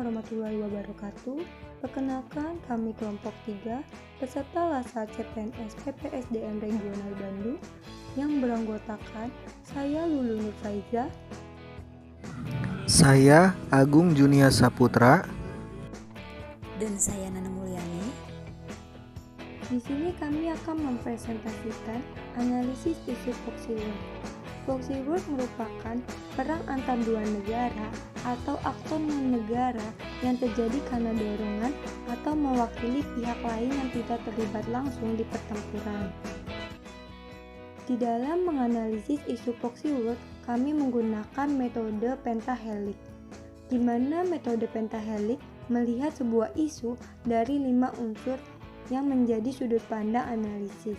warahmatullahi wabarakatuh. Perkenalkan, kami kelompok 3 peserta Lasal CPNS PPSDM Regional Bandung yang beranggotakan saya Lulu Nur Faiza, saya Agung Junia Saputra, dan saya Nana Mulyani. Di sini kami akan mempresentasikan analisis isu proxy war. Proxy war merupakan perang antar dua negara atau aktor non-negara yang terjadi karena dorongan atau mewakili pihak lain yang tidak terlibat langsung di pertempuran. Di dalam menganalisis isu proxy war, kami menggunakan metode pentahelix, di mana metode pentahelix melihat sebuah isu dari 5 unsur yang menjadi sudut pandang analisis.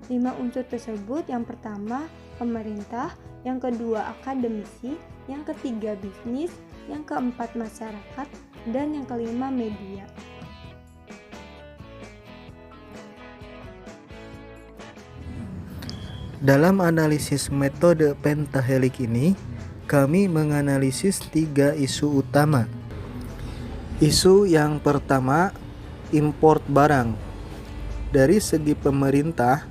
5 unsur tersebut, yang pertama pemerintah, yang kedua akademisi, yang ketiga bisnis, yang keempat masyarakat, dan yang kelima media. Dalam analisis metode pentahelix ini, kami menganalisis 3 isu utama. Isu yang pertama, import barang. Dari segi pemerintah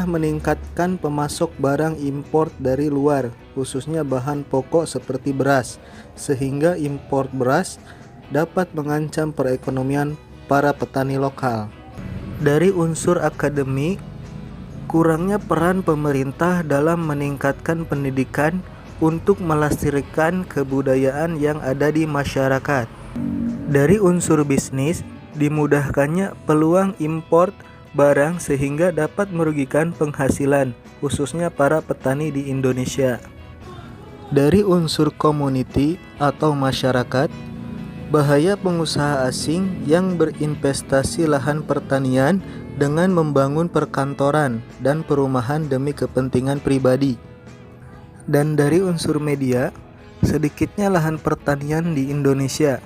meningkatkan pemasok barang import dari luar, khususnya bahan pokok seperti beras, sehingga import beras dapat mengancam perekonomian para petani lokal. Dari unsur akademik, kurangnya peran pemerintah dalam meningkatkan pendidikan untuk melestarikan kebudayaan yang ada di masyarakat. Dari unsur bisnis, dimudahkannya peluang import barang sehingga dapat merugikan penghasilan, khususnya para petani di Indonesia. Dari unsur community atau masyarakat, bahaya pengusaha asing yang berinvestasi lahan pertanian dengan membangun perkantoran dan perumahan demi kepentingan pribadi. Dan dari unsur media, sedikitnya lahan pertanian di Indonesia,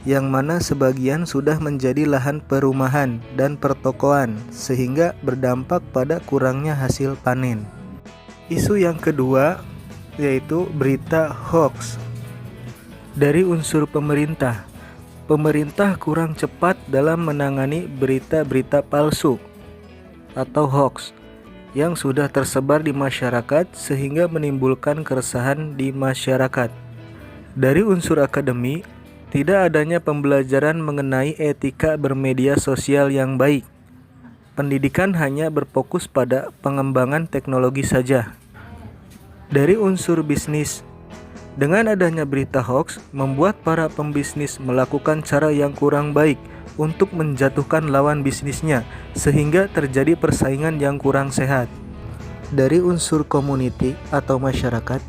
yang mana sebagian sudah menjadi lahan perumahan dan pertokoan, sehingga berdampak pada kurangnya hasil panen. Isu yang kedua yaitu berita hoax. Dari unsur pemerintah kurang cepat dalam menangani berita-berita palsu atau hoax yang sudah tersebar di masyarakat sehingga menimbulkan keresahan di masyarakat. Dari unsur akademi, tidak adanya pembelajaran mengenai etika bermedia sosial yang baik. Pendidikan hanya berfokus pada pengembangan teknologi saja. Dari unsur bisnis, dengan adanya berita hoax membuat para pembisnis melakukan cara yang kurang baik untuk menjatuhkan lawan bisnisnya, sehingga terjadi persaingan yang kurang sehat. Dari unsur community atau masyarakat,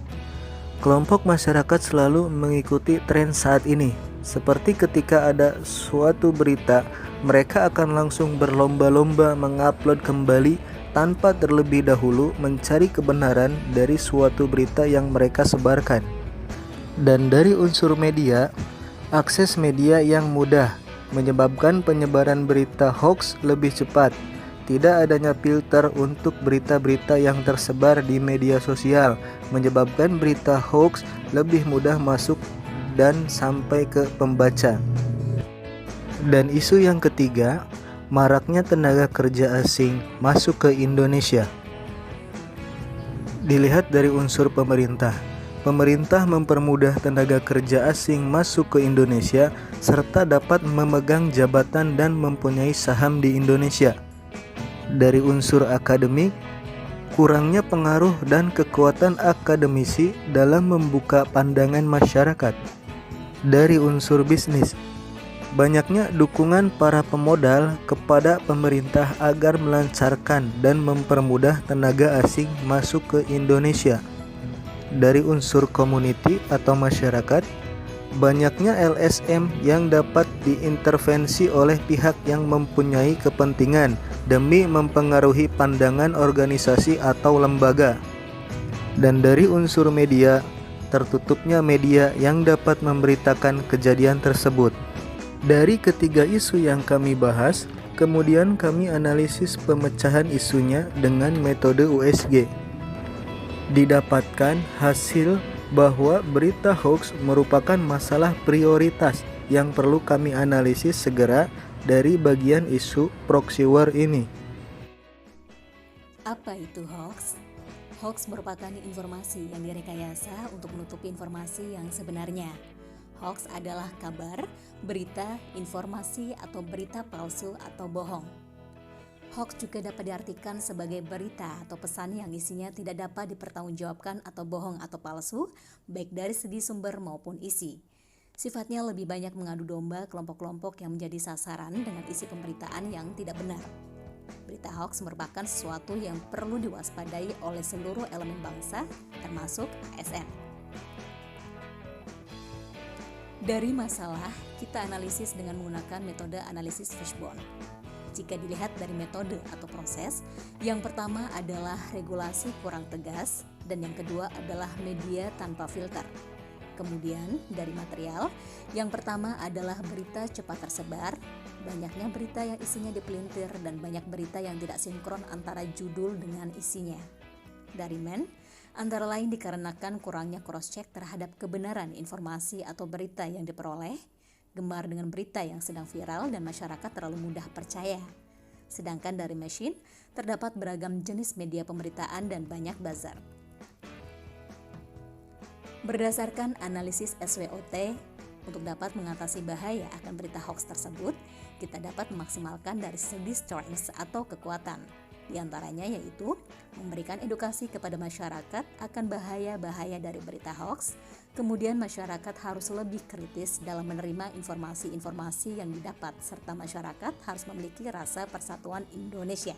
kelompok masyarakat selalu mengikuti tren saat ini. Seperti ketika ada suatu berita, mereka akan langsung berlomba-lomba mengupload kembali tanpa terlebih dahulu mencari kebenaran dari suatu berita yang mereka sebarkan. Dan dari unsur media, akses media yang mudah menyebabkan penyebaran berita hoax lebih cepat. Tidak adanya filter untuk berita-berita yang tersebar di media sosial menyebabkan berita hoax lebih mudah masuk dan sampai ke pembaca. Dan isu yang ketiga, maraknya tenaga kerja asing masuk ke Indonesia. Dilihat dari unsur pemerintah mempermudah tenaga kerja asing masuk ke Indonesia serta dapat memegang jabatan dan mempunyai saham di Indonesia. Dari unsur akademik, kurangnya pengaruh dan kekuatan akademisi dalam membuka pandangan masyarakat. Dari unsur bisnis, banyaknya dukungan para pemodal kepada pemerintah agar melancarkan dan mempermudah tenaga asing masuk ke Indonesia. Dari unsur community atau masyarakat, banyaknya LSM yang dapat diintervensi oleh pihak yang mempunyai kepentingan demi mempengaruhi pandangan organisasi atau lembaga. Dan dari unsur media, tertutupnya media yang dapat memberitakan kejadian tersebut. Dari ketiga isu yang kami bahas, kemudian kami analisis pemecahan isunya dengan metode USG. Didapatkan hasil bahwa berita hoax merupakan masalah prioritas yang perlu kami analisis segera dari bagian isu proxy war ini. Apa itu hoax? Hoax merupakan informasi yang direkayasa untuk menutupi informasi yang sebenarnya. Hoax adalah kabar, berita, informasi, atau berita palsu atau bohong. Hoax juga dapat diartikan sebagai berita atau pesan yang isinya tidak dapat dipertanggungjawabkan atau bohong atau palsu, baik dari segi sumber maupun isi. Sifatnya lebih banyak mengadu domba kelompok-kelompok yang menjadi sasaran dengan isi pemberitaan yang tidak benar. Berita hoax merupakan sesuatu yang perlu diwaspadai oleh seluruh elemen bangsa, termasuk ASN. Dari masalah, kita analisis dengan menggunakan metode analisis fishbone. Jika dilihat dari metode atau proses, yang pertama adalah regulasi kurang tegas dan yang kedua adalah media tanpa filter. Kemudian dari material, yang pertama adalah berita cepat tersebar, banyaknya berita yang isinya dipelintir dan banyak berita yang tidak sinkron antara judul dengan isinya. Dari antara lain dikarenakan kurangnya cross-check terhadap kebenaran informasi atau berita yang diperoleh, gemar dengan berita yang sedang viral dan masyarakat terlalu mudah percaya. Sedangkan dari machine, terdapat beragam jenis media pemberitaan dan banyak buzzer. Berdasarkan analisis SWOT, untuk dapat mengatasi bahaya akan berita hoax tersebut, kita dapat memaksimalkan dari segi strengths atau kekuatan. Di antaranya yaitu memberikan edukasi kepada masyarakat akan bahaya-bahaya dari berita hoax. Kemudian masyarakat harus lebih kritis dalam menerima informasi-informasi yang didapat, serta masyarakat harus memiliki rasa persatuan Indonesia.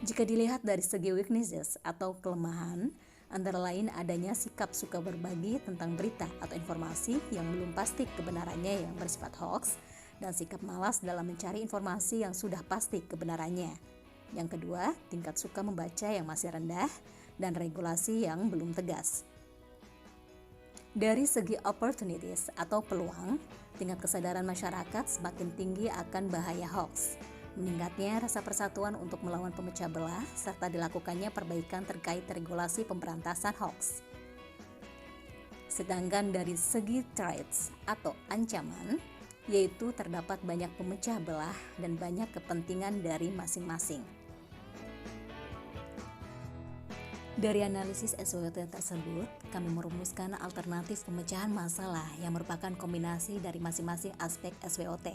Jika dilihat dari segi weaknesses atau kelemahan, antara lain adanya sikap suka berbagi tentang berita atau informasi yang belum pasti kebenarannya yang bersifat hoax, dan sikap malas dalam mencari informasi yang sudah pasti kebenarannya. Yang kedua, tingkat suka membaca yang masih rendah dan regulasi yang belum tegas. Dari segi opportunities atau peluang, tingkat kesadaran masyarakat semakin tinggi akan bahaya hoax. Meningkatnya rasa persatuan untuk melawan pemecah belah serta dilakukannya perbaikan terkait regulasi pemberantasan hoax. Sedangkan dari segi threats atau ancaman, yaitu terdapat banyak pemecah belah dan banyak kepentingan dari masing-masing. Dari analisis SWOT tersebut, kami merumuskan alternatif pemecahan masalah yang merupakan kombinasi dari masing-masing aspek SWOT.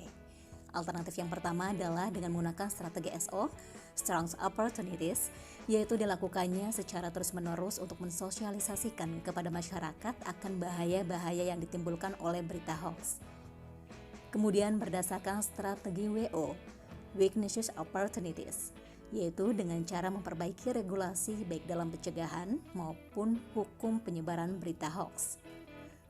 Alternatif yang pertama adalah dengan menggunakan strategi SO, Strong Opportunities, yaitu dilakukannya secara terus-menerus untuk mensosialisasikan kepada masyarakat akan bahaya-bahaya yang ditimbulkan oleh berita hoax. Kemudian berdasarkan strategi WO, Weaknesses Opportunities, yaitu dengan cara memperbaiki regulasi baik dalam pencegahan maupun hukum penyebaran berita hoax.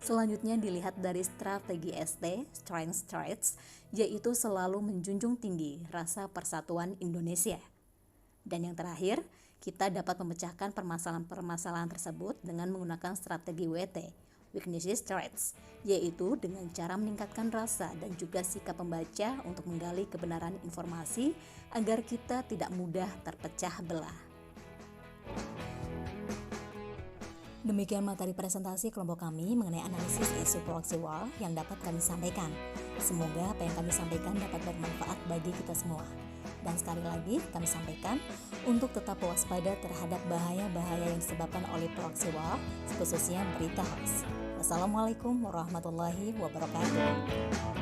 Selanjutnya dilihat dari strategi ST, Strengths Threats, yaitu selalu menjunjung tinggi rasa persatuan Indonesia. Dan yang terakhir, kita dapat memecahkan permasalahan-permasalahan tersebut dengan menggunakan strategi WT, Weaknesses Threats, yaitu dengan cara meningkatkan rasa dan juga sikap pembaca untuk menggali kebenaran informasi agar kita tidak mudah terpecah belah. Demikian materi presentasi kelompok kami mengenai analisis isu proxy war yang dapat kami sampaikan. Semoga apa yang kami sampaikan dapat bermanfaat bagi kita semua. Dan sekali lagi kami sampaikan untuk tetap waspada terhadap bahaya-bahaya yang disebabkan oleh proxy war, khususnya berita hoax. Wassalamualaikum warahmatullahi wabarakatuh.